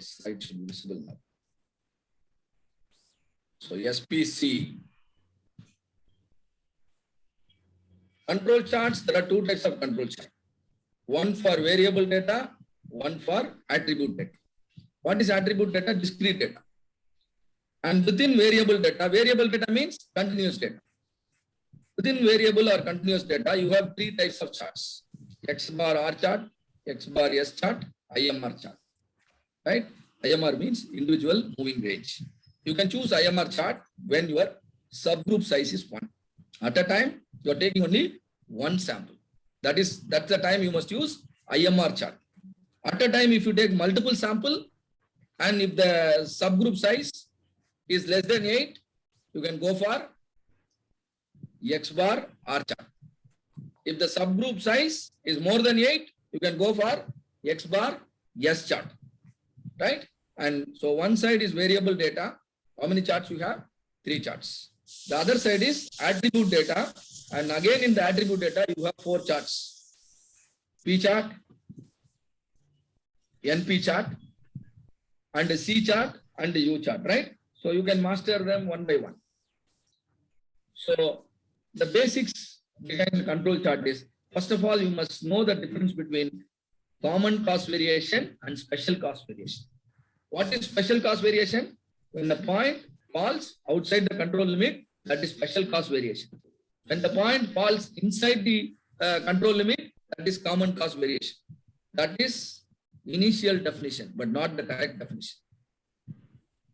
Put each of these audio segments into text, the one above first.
slide should be visible now. So SPC. Control charts, there are two types of control chart. One for variable data, one for attribute data. What is attribute data? Discrete data. And within variable data means continuous data. Within variable or continuous data, you have three types of charts. X bar R chart, X bar S chart, IMR chart. Right? IMR means individual moving range. You can choose IMR chart when your subgroup size is 1. At a time, you are taking only one sample. That's the time you must use IMR chart. At a time, if you take multiple sample and if the subgroup size is less than 8, you can go for X bar R chart. If the subgroup size is more than 8, you can go for X bar S chart. Right? And so one side is variable data. How many charts you have? 3 charts. The other side is attribute data. And again in the attribute data, you have 4 charts. P chart, NP chart, and a C chart and a U chart, right? So you can master them one by one. So the basics behind the control chart is, first of all, you must know the difference between common cost variation and special cost variation. What is special cost variation? When the point falls outside the control limit, that is special cost variation. When the point falls inside the control limit, that is common cost variation. That is initial definition, but not the correct definition.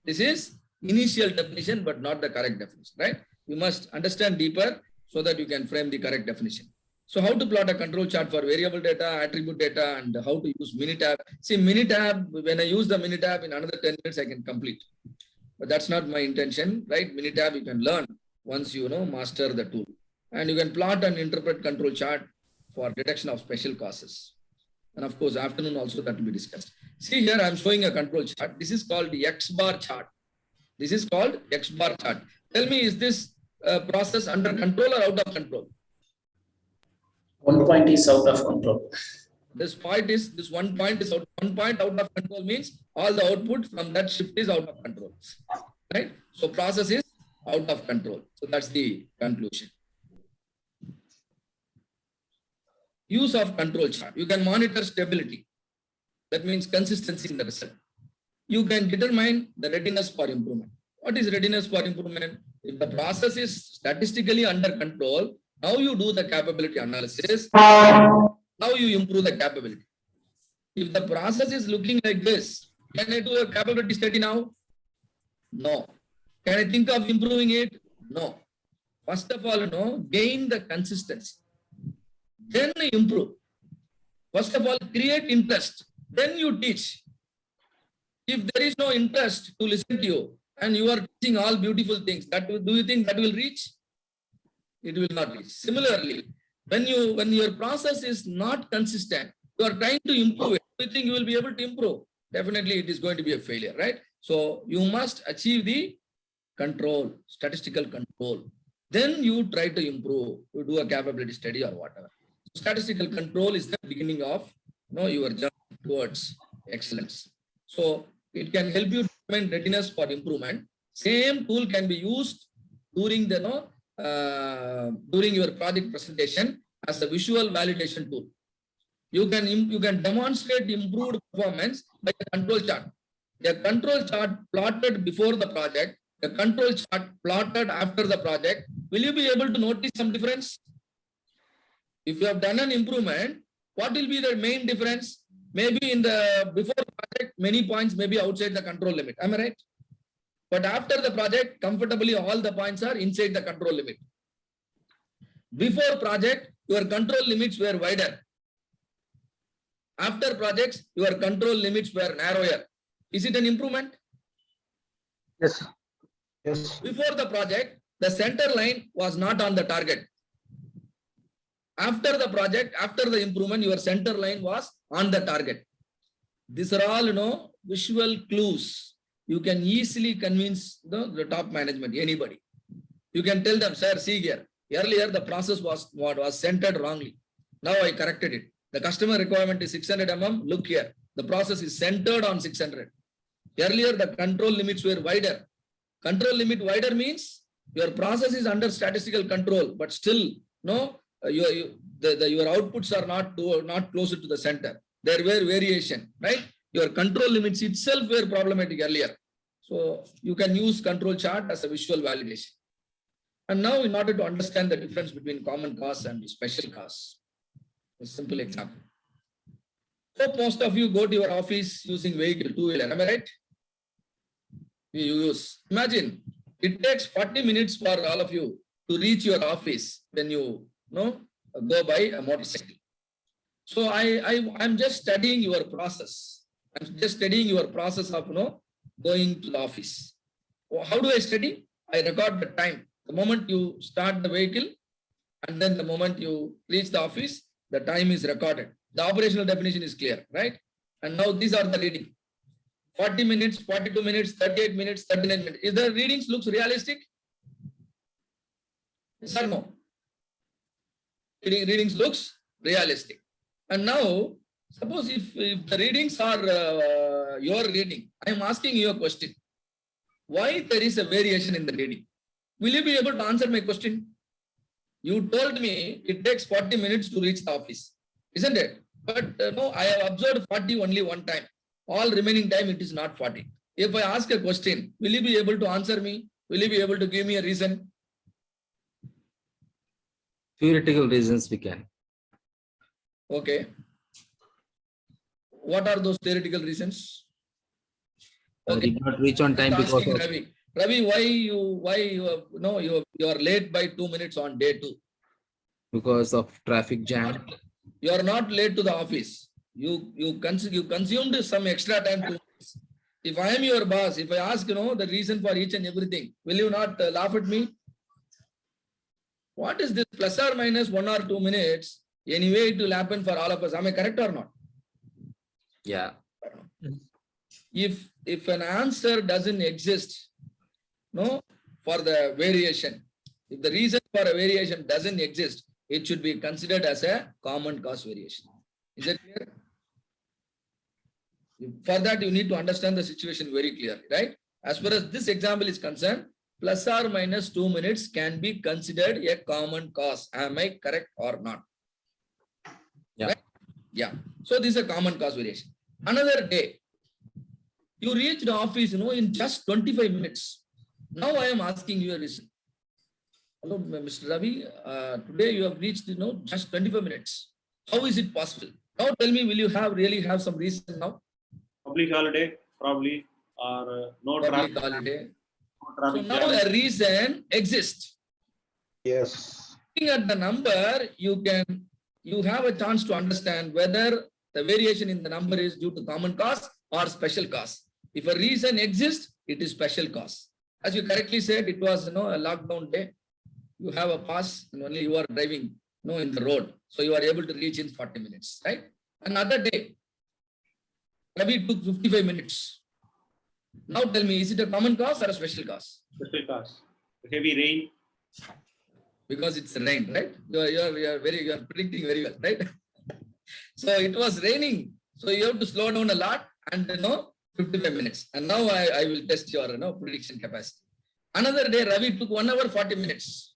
This is initial definition, but not the correct definition, right? You must understand deeper so that you can frame the correct definition. So how to plot a control chart for variable data, attribute data, and how to use Minitab. See, Minitab, when I use the Minitab, in another 10 minutes, I can complete. But that's not my intention, right? Minitab, you can learn once you master the tool. And you can plot and interpret control chart for detection of special causes. And of course, afternoon also that will be discussed. See here, I'm showing a control chart. This is called the X bar chart. This is called X bar chart. Tell me, is this process under control or out of control? One point is out of control. This one point is out. One point out of control means all the output from that shift is out of control. Right? So process is out of control. So that's the conclusion. Use of control chart. You can monitor stability. That means consistency in the result. You can determine the readiness for improvement. What is readiness for improvement? If the process is statistically under control, now you do the capability analysis. Now you improve the capability. If the process is looking like this, can I do a capability study now? No. Can I think of improving it? No. First of all, gain the consistency. Then improve. First of all, create interest. Then you teach. If there is no interest to listen to you and you are teaching all beautiful things, do you think that will reach? It will not reach. Similarly, when your process is not consistent, you are trying to improve it. Do you think you will be able to improve? Definitely it is going to be a failure, right? So you must achieve the control, statistical control. Then you try to improve, you do a capability study or whatever. Statistical control is the beginning of your journey towards excellence. So it can help you determine readiness for improvement. Same tool can be used during during your project presentation as a visual validation tool. You can demonstrate improved performance by a control chart. A control chart plotted before the project, a control chart plotted after the project. Will you be able to notice some difference? If you have done an improvement, what will be the main difference? Maybe in the before project, many points may be outside the control limit. Am I right? But after the project, comfortably all the points are inside the control limit. Before project, your control limits were wider. After projects, your control limits were narrower. Is it an improvement? Yes. Yes. Before the project, the center line was not on the target. After the project, after the improvement, your center line was on the target. These are all, visual clues. You can easily convince the top management, anybody. You can tell them, sir, see here. Earlier, the process was centered wrongly. Now I corrected it. The customer requirement is 600 mm. Look here. The process is centered on 600. Earlier, the control limits were wider. Control limit wider means your process is under statistical control, but still, no, your outputs are not closer to the center. There were variation, right? Your control limits itself were problematic earlier. So you can use control chart as a visual validation. And now, in order to understand the difference between common cause and special cause, a simple example. So most of you go to your office using vehicle, two-wheeler, am I right? You use. Imagine it takes 40 minutes for all of you to reach your office when you go by a motorcycle. So I'm just studying your process. I'm just studying your process of going to the office. How do I study? I record the time. The moment you start the vehicle and then the moment you reach the office, the time is recorded. The operational definition is clear, right? And now these are the reading. 40 minutes, 42 minutes, 38 minutes, 39 minutes. Is the readings looks realistic? Yes or no? Readings looks realistic. And now, suppose if the readings are your reading, I am asking you a question. Why there is a variation in the reading? Will you be able to answer my question? You told me it takes 40 minutes to reach the office, isn't it? But no, I have observed 40 only one time. All remaining time it is not 40. If I ask a question, will you be able to answer me? Will you be able to give me a reason? Theoretical reasons we can. Okay. What are those theoretical reasons? Okay. Did not reach on time because of... Ravi, why you are late by 2 minutes on day 2? Because of traffic jam. You are not late to the office. You consumed some extra time. If I am your boss, if I ask the reason for each and everything, will you not laugh at me? What is this plus or minus 1 or 2 minutes? Anyway, it will happen for all of us. Am I correct or not? Yeah. If an answer doesn't exist, for the variation, if the reason for a variation doesn't exist, it should be considered as a common cause variation. Is it clear? For that, you need to understand the situation very clearly, right? As far as this example is concerned, plus or minus 2 minutes can be considered a common cause. Am I correct or not? Yeah. Right? Yeah. So this is a common cause variation. Another day, you reach the office, in just 25 minutes. Now I am asking you a reason. Hello, Mr. Ravi. Today you have reached, just 25 minutes. How is it possible? Now tell me, will you really have some reason now? Public holiday, probably, or no Public traffic. holiday. No So traffic now jam. a reason exists. Yes. Looking at the number, you have a chance to understand whether the variation in the number is due to common cause or special cause. If a reason exists, it is special cause. As you correctly said, it was a lockdown day. You have a pass and only you are driving in the road. So you are able to reach in 40 minutes, right? Another day, Ravi took 55 minutes. Now tell me, is it a common cause or a special cause? Special cause. Heavy rain. Because it's rain, right? You are predicting very well, right? So it was raining. So you have to slow down a lot and 55 minutes. And now I will test your prediction capacity. Another day, Ravi took 1 hour 40 minutes.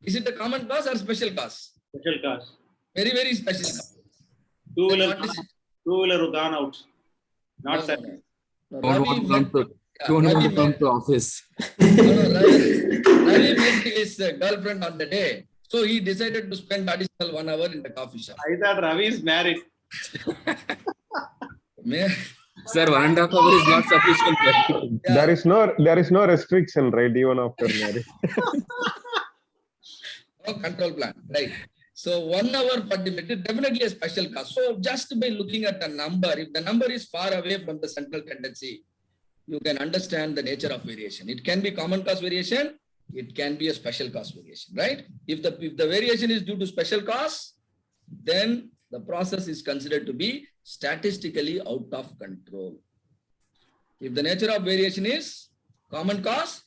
Is it a common cause or special cause? Special cause. Very, very special cause. Two-wheeler gone out. Not set. No. Don't want to come to office. Ravi met his girlfriend on the day. So he decided to spend additional 1 hour in the coffee shop. I thought Ravi is married. Sir, 1.5 hours is not sufficient. Yeah. There is no restriction, right? Even after marriage. No control plan, right? So 1 hour 40 minutes is definitely a special cause. So just by looking at the number, if the number is far away from the central tendency, you can understand the nature of variation. It can be common cause variation. It can be a special cause variation, right? If the variation is due to special cause, then the process is considered to be statistically out of control. If the nature of variation is common cause,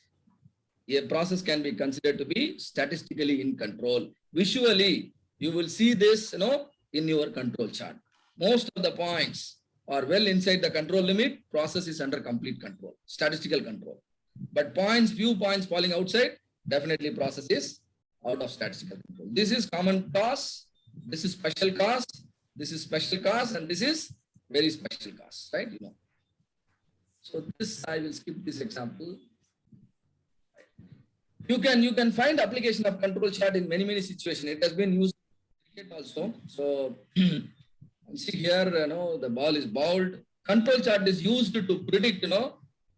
a process can be considered to be statistically in control. Visually, you will see this, in your control chart. Most of the points or well inside the control limit, process is under complete control, statistical control. But few points falling outside, definitely process is out of statistical control. This is common cause, this is special cause, this is special cause, and this is very special cause, right? So this, I will skip this example. You can find application of control chart in many situations. It has been used also. So see here, the ball is bowled. Control chart is used to predict,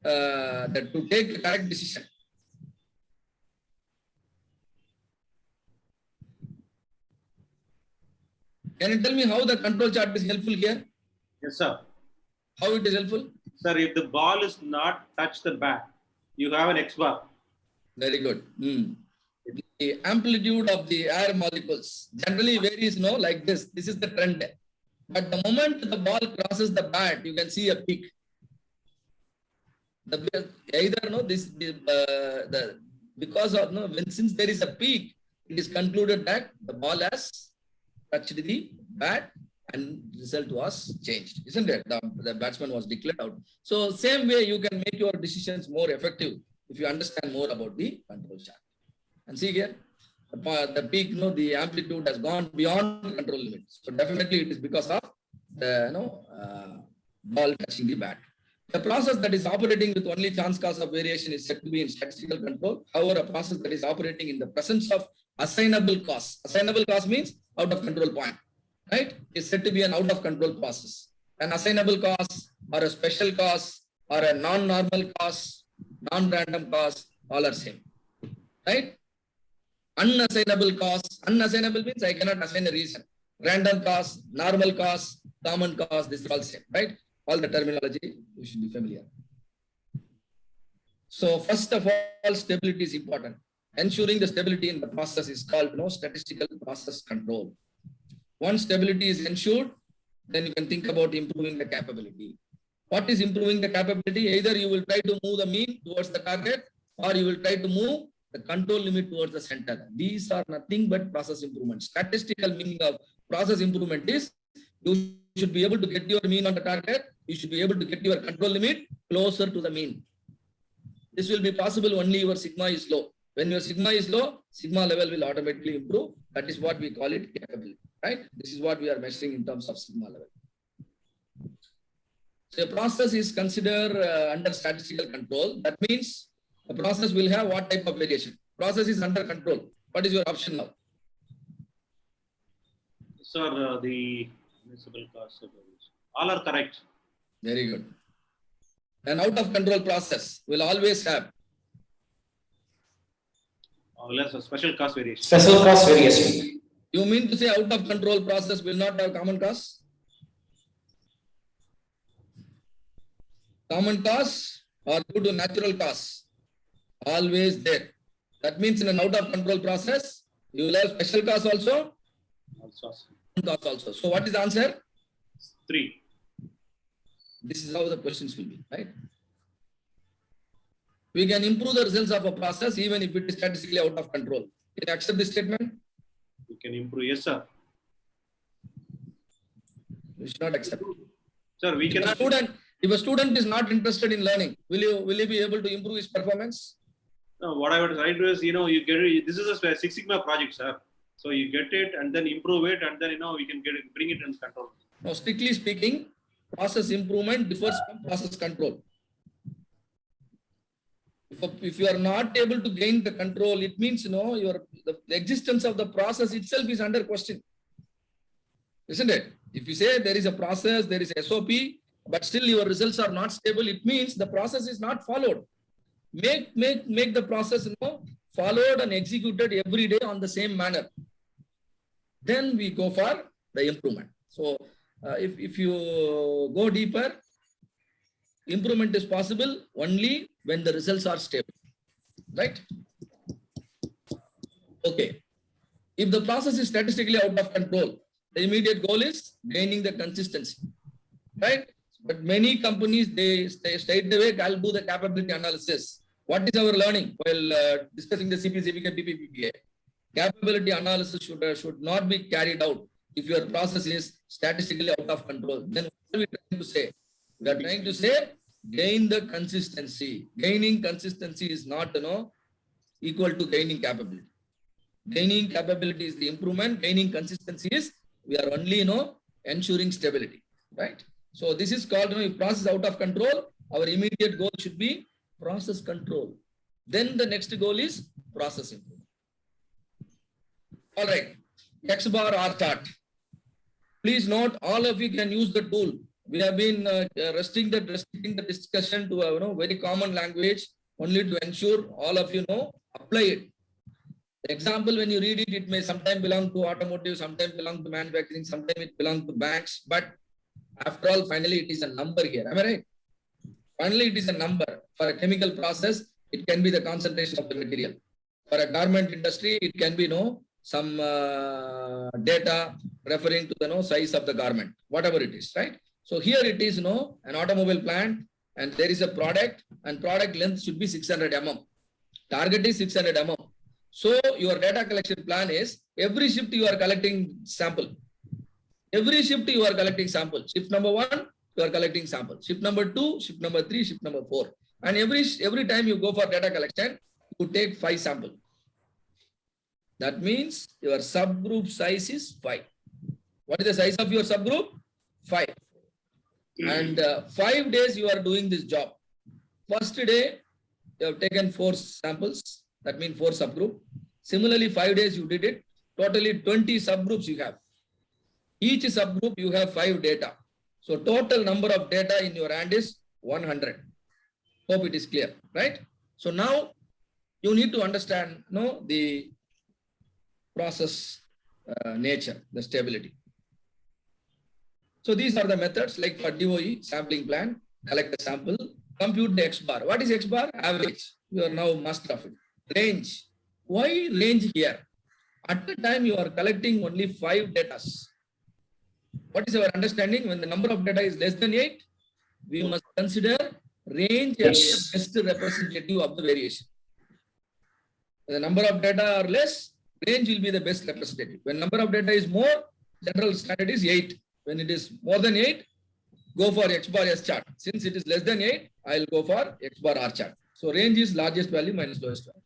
that to take the correct decision. Can you tell me how the control chart is helpful here? Yes, sir. How it is helpful? Sir, if the ball is not touch the bat, you have an X bar. Very good. The amplitude of the air molecules generally varies, like this. This is the trend. But the moment the ball crosses the bat, you can see a peak. Since there is a peak, it is concluded that the ball has touched the bat and result was changed, isn't it? The batsman was declared out. So same way you can make your decisions more effective if you understand more about the control chart. And see here, the peak, the amplitude has gone beyond control limits. So definitely it is because of the ball touching the bat. The process that is operating with only chance cause of variation is said to be in statistical control. However, a process that is operating in the presence of assignable cause. Assignable cause means out of control point, right? Is said to be an out of control process. An assignable cause or a special cause or a non-normal cause, non-random cause, all are same, right? Unassignable cause. Unassignable means I cannot assign a reason. Random cause, normal cause, common cause, this is all same, right? All the terminology you should be familiar. So first of all, stability is important. Ensuring the stability in the process is called statistical process control. Once stability is ensured, then you can think about improving the capability. What is improving the capability? Either you will try to move the mean towards the target, or you will try to move the control limit towards the center. These are nothing but process improvement. Statistical meaning of process improvement is you should be able to get your mean on the target. You should be able to get your control limit closer to the mean. This will be possible only your sigma is low. When your sigma is low, sigma level will automatically improve. That is what we call it capability, right? This is what we are measuring in terms of sigma level. So a process is considered under statistical control. That means the process will have what type of variation? Process is under control. What is your option now? Sir, the municipal cost of variation. All are correct. Very good. An out of control process will always have Unless a special cost variation. Special cause variation. You mean to say out of control process will not have common cause? Common cause or due to natural cause? Always there. That means in an out of control process, you will have special cause also, common cause also. So what is the answer? 3. This is how the questions will be, right? We can improve the results of a process even if it is statistically out of control. Can you accept this statement? We can improve. Yes, sir. You should not accept. Sir, we cannot. If a student is not interested in learning, will he be able to improve his performance? No, what I would try to do is, you get it. This is a Six Sigma project, sir. So you get it and then improve it, and then we can get it, bring it in control. Now, strictly speaking, process improvement differs from process control. If you are not able to gain the control, it means the existence of the process itself is under question, isn't it? If you say there is a process, there is SOP, but still your results are not stable, it means the process is not followed. Make the process followed and executed every day on the same manner. Then we go for the improvement. So if you go deeper, improvement is possible only when the results are stable, right? Okay. If the process is statistically out of control, the immediate goal is gaining the consistency, right? But many companies, they straight away, I'll do the capability analysis. What is our learning while discussing the CP, CPK, PPPA? Capability analysis should not be carried out if your process is statistically out of control, then what are we trying to say? We are trying to say gain the consistency. Gaining consistency is not equal to gaining capability. Gaining capability is the improvement. Gaining consistency is we are only ensuring stability, right? So this is called if process out of control, our immediate goal should be process control. Then the next goal is process improvement. All right, X bar R chart. Please note, all of you can use the tool. We have been restricting the discussion to a very common language only to ensure all of you apply it. The example, when you read it, it may sometimes belong to automotive, sometimes belong to manufacturing, sometimes it belongs to banks. But after all, finally, it is a number here. Am I right? Finally, it is a number. For a chemical process, it can be the concentration of the material. For a garment industry, it can be some data referring to the size of the garment, whatever it is, right? So here it is an automobile plant, and there is a product, and product length should be 600 mm. Target is 600 mm. So your data collection plan is every shift you are collecting sample. Every shift you are collecting sample. Shift number 1, you are collecting sample. Shift number 2, shift number 3, shift number 4. And every time you go for data collection, you take 5 samples. That means your subgroup size is 5. What is the size of your subgroup? 5. And 5 days you are doing this job. First day, you have taken 4 samples. That means 4 subgroup. Similarly, 5 days you did it. Totally 20 subgroups you have. Each subgroup you have 5 data. So total number of data in your hand is 100. Hope it is clear, right? So now you need to understand the process nature, the stability. So these are the methods like for DOE, sampling plan, collect the sample, compute the X bar. What is X bar? Average. You are now master of it. Range. Why range here? At the time you are collecting only 5 data. What is our understanding? When the number of data is less than 8, we must consider range as the best representative of the variation. When the number of data are less, range will be the best representative. When number of data is more, general standard is 8. When it is more than 8, go for X bar S chart. Since it is less than 8, I will go for X bar R chart. So range is largest value minus lowest value.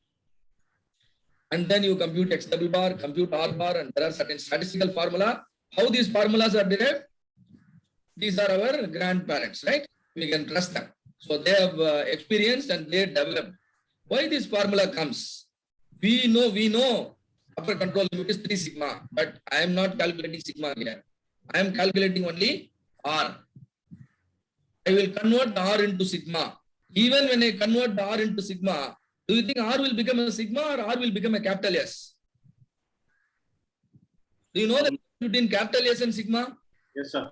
And then you compute X double bar, compute R bar, and there are certain statistical formula. How these formulas are derived? These are our grandparents, right? We can trust them. So they have experienced and they developed. Why this formula comes? We know upper control limit is 3 sigma, but I am not calculating sigma here. I am calculating only R. I will convert the R into sigma. Even when I convert the R into sigma, do you think R will become a sigma or R will become a capital S? Do you know the difference between capital S and sigma? Yes, sir.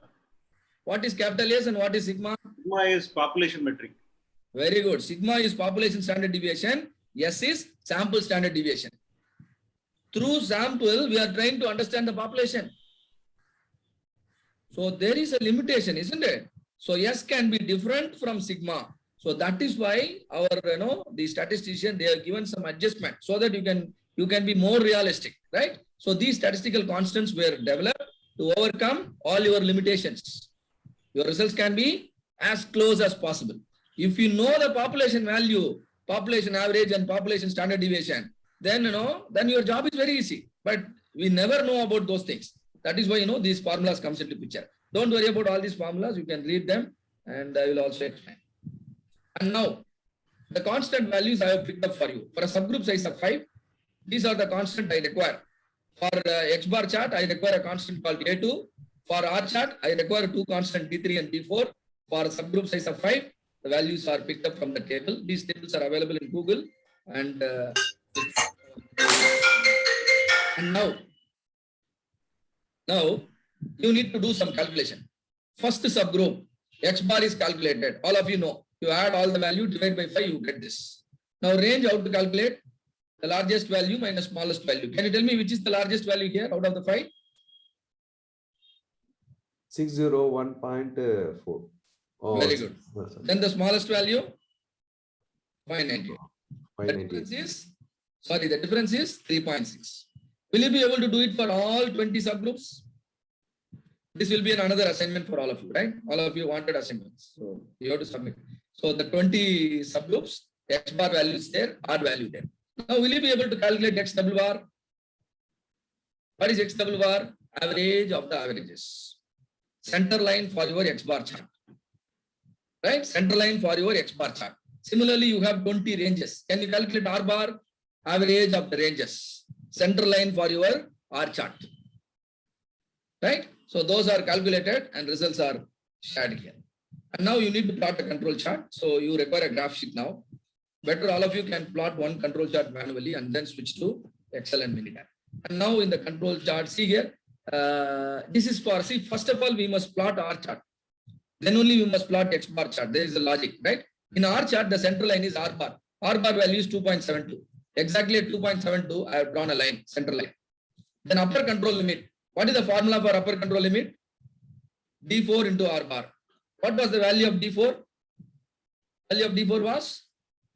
What is capital S and what is sigma? Sigma is population metric. Very good. Sigma is population standard deviation. S is sample standard deviation. Through sample, we are trying to understand the population. So there is a limitation, isn't it? So S can be different from sigma. So that is why our the statistician, they have given some adjustment so that you can be more realistic, right? So these statistical constants were developed to overcome all your limitations. Your results can be as close as possible. If you know the population value, population average and population standard deviation, then then your job is very easy. But we never know about those things. That is why these formulas comes into picture. Don't worry about all these formulas. You can read them, and I will also explain. And now, the constant values I have picked up for you. For a subgroup size of 5, these are the constant I require. For X bar chart, I require a constant called A2. For R chart, I require 2 constant D3 and D4. For a subgroup size of 5, the values are picked up from the table. These tables are available in Google. And now you need to do some calculation. First subgroup, X bar is calculated. All of you know. You add all the value, divide by 5, you get this. Now range, how to calculate? The largest value minus smallest value. Can you tell me which is the largest value here out of the 5? 601.4. Oh, very good. Then the smallest value? 598. The difference is 3.6. Will you be able to do it for all 20 subgroups? This will be another assignment for all of you, right? All of you wanted assignments. So you have to submit. So the 20 subgroups, X bar value is there, R value there. Now, will you be able to calculate X double bar? What is X double bar? Average of the averages. Center line for your X bar chart. Right? Center line for your X bar chart. Similarly, you have 20 ranges. Can you calculate R bar? Average of the ranges. Center line for your R chart. Right? So those are calculated and results are shared here. And now you need to plot a control chart. So you require a graph sheet now. Better all of you can plot one control chart manually and then switch to Excel and Minitab. And now in the control chart, see here, this is for, see, first of all, we must plot R chart. Then only we must plot X bar chart. There is a logic, right? In R chart, the center line is R bar. R bar value is 2.72. Exactly at 2.72, I have drawn a line, center line. Then upper control limit. What is the formula for upper control limit? D4 into R bar. What was the value of D4? Value of D4 was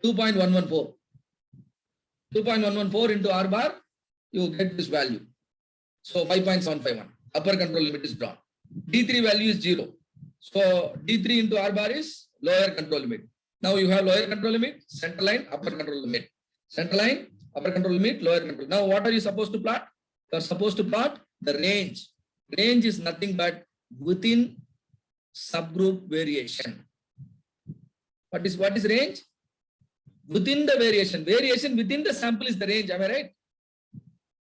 2.114. 2.114 into R bar, you get this value. So 5.751. Upper control limit is drawn. D3 value is 0. So D3 into R bar is lower control limit. Now you have lower control limit, center line, upper control limit. Center line, upper control limit, lower control. Now what are you supposed to plot? You are supposed to plot the range. Range is nothing but within subgroup variation. What is range? Within the variation. Variation within the sample is the range. Am I right?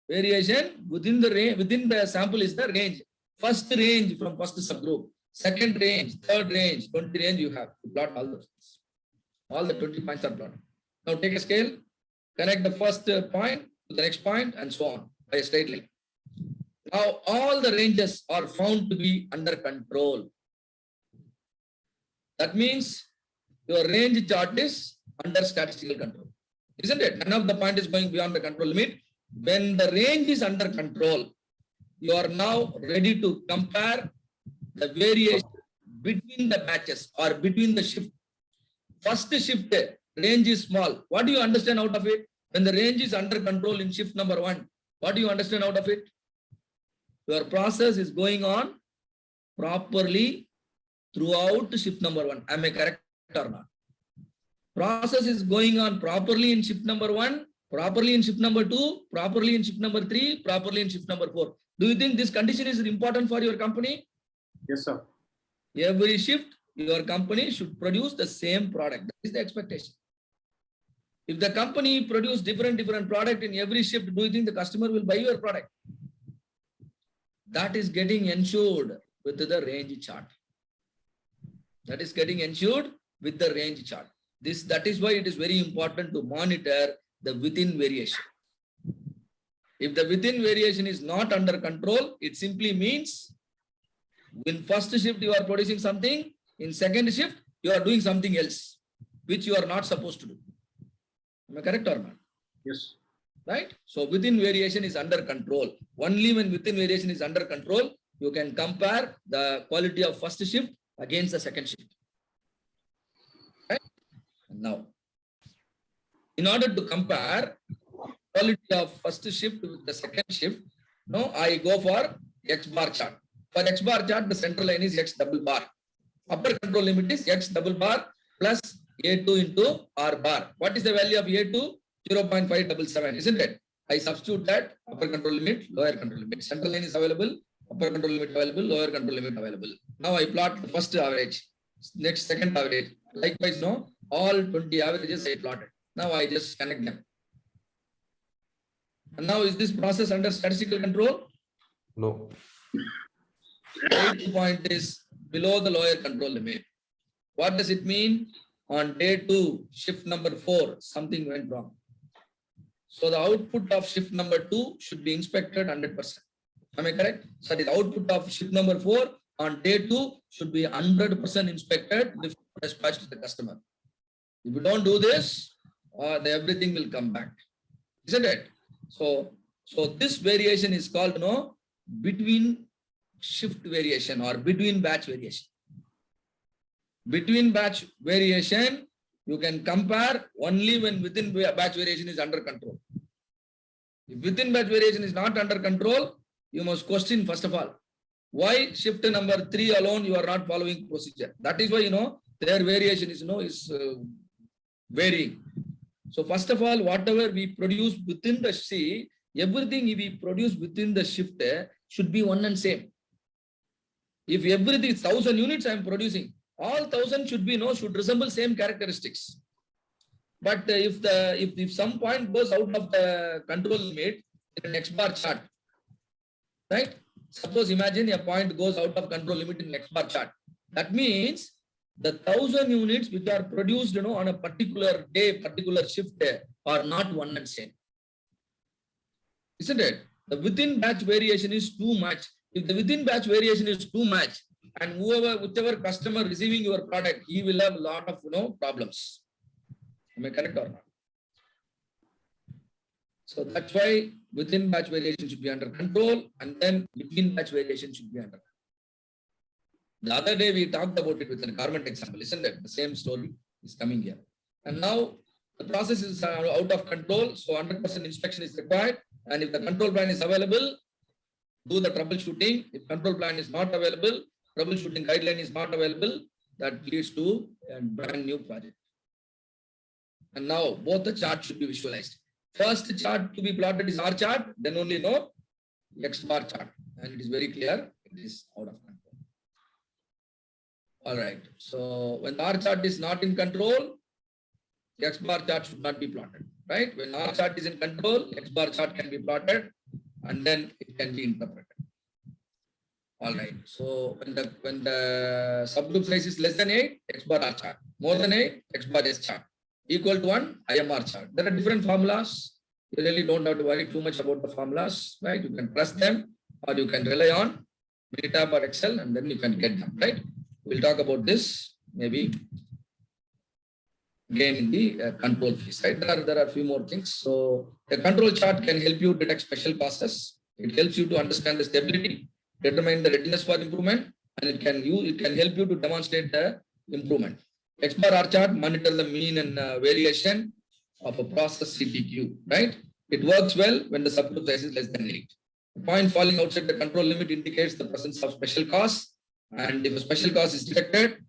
Variation within the range, within the sample is the range. First range from first subgroup. Second range, third range, 20 range you have to plot all those things. All the 20 points are plotted. Now take a scale, connect the first point to the next point and so on by a straight line. Now all the ranges are found to be under control. That means your range chart is under statistical control. Isn't it? None of the point is going beyond the control limit. When the range is under control, you are now ready to compare the variation between the batches or between the shift. First shift, range is small. What do you understand out of it? When the range is under control in shift number 1, what do you understand out of it? Your process is going on properly throughout shift number 1. Am I correct or not? Process is going on properly in shift number 1, properly in shift number 2, properly in shift number 3, properly in shift number 4. Do you think this condition is important for your company? Yes, sir. Every shift, your company should produce the same product. That is the expectation. If the company produce different product in every shift, do you think the customer will buy your product? That is getting ensured with the range chart. That is getting ensured with the range chart. That is why it is very important to monitor the within variation. If the within variation is not under control, it simply means in first shift you are producing something, in second shift you are doing something else, which you are not supposed to do. Am I correct or not? Yes. Right? So within variation is under control. Only when within variation is under control, you can compare the quality of first shift against the second shift. Right? Now, in order to compare quality of first shift with the second shift, I go for X bar chart. For X bar chart, the central line is X double bar. Upper control limit is X double bar plus A2 into R bar. What is the value of A2? 0.577, isn't it? I substitute that upper control limit, lower control limit. Central line is available, upper control limit available, lower control limit available. Now I plot the first average, next second average. Likewise, all 20 averages I plotted. Now I just connect them. And now is this process under statistical control? No. Eighth point is below the lower control limit. What does it mean? On day 2, shift number 4, something went wrong. So the output of shift number 2 should be inspected 100%. Am I correct? So the output of shift number 4 on day 2 should be 100% inspected before dispatched to the customer. If you don't do this, everything will come back. Isn't it? So this variation is called between shift variation or between batch variation. Between batch variation, you can compare only when within batch variation is under control. If within batch variation is not under control, you must question first of all. Why shift number 3 alone you are not following procedure? That is why, their variation is varying. So first of all, whatever we produce within the C, everything we produce within the shift should be one and same. If everything 1,000 units I am producing, all 1,000 should resemble same characteristics. But if some point goes out of the control limit in an X bar chart, right? Suppose imagine a point goes out of control limit in X bar chart. That means the 1,000 units which are produced on a particular day, particular shift are not one and same. Isn't it? The within batch variation is too much. If the within batch variation is too much, and whichever customer receiving your product, he will have a lot of problems. Am I correct or not? So that's why within batch variation should be under control, and then between batch variation should be under control. The other day we talked about it with a garment example, isn't it? The same story is coming here. And now the process is out of control, so 100% inspection is required. And if the control plan is available, do the troubleshooting. If control plan is not available, troubleshooting guideline is not available, that leads to a brand new project. And now both the charts should be visualized. First chart to be plotted is R chart, then only X bar chart. And it is very clear, it is out of control. All right. So when the R chart is not in control, X bar chart should not be plotted, right? When R chart is in control, X bar chart can be plotted and then it can be interpreted. All right. So when the subgroup size is less than 8, X bar R chart. More than 8, X bar S chart. Equal to 1, IMR chart. There are different formulas. You really don't have to worry too much about the formulas, right? You can trust them or you can rely on Minitab or Excel and then you can get them, right? We'll talk about this maybe again in the control phase, right? There are a few more things. So the control chart can help you detect special causes. It helps you to understand the stability, determine the readiness for improvement, and it can help you to demonstrate the improvement. X bar R chart monitor the mean and variation of a process CTQ, right? It works well when the subgroup size is less than 8. The point falling outside the control limit indicates the presence of special cause, and if a special cause is detected,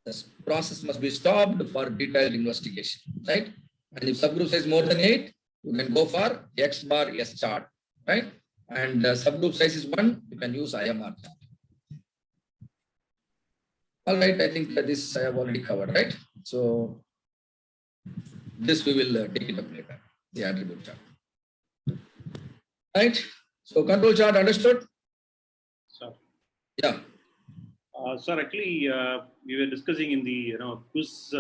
the process must be stopped for detailed investigation, right? And if subgroup size is more than 8, you can go for X bar S chart, right? And subgroup size is 1, you can use IMR chart. All right, I think that this I have already covered, right? So this we will take it up later, the attribute chart. Right? So control chart understood? Sir. Yeah. Sir, actually, we were discussing in the quiz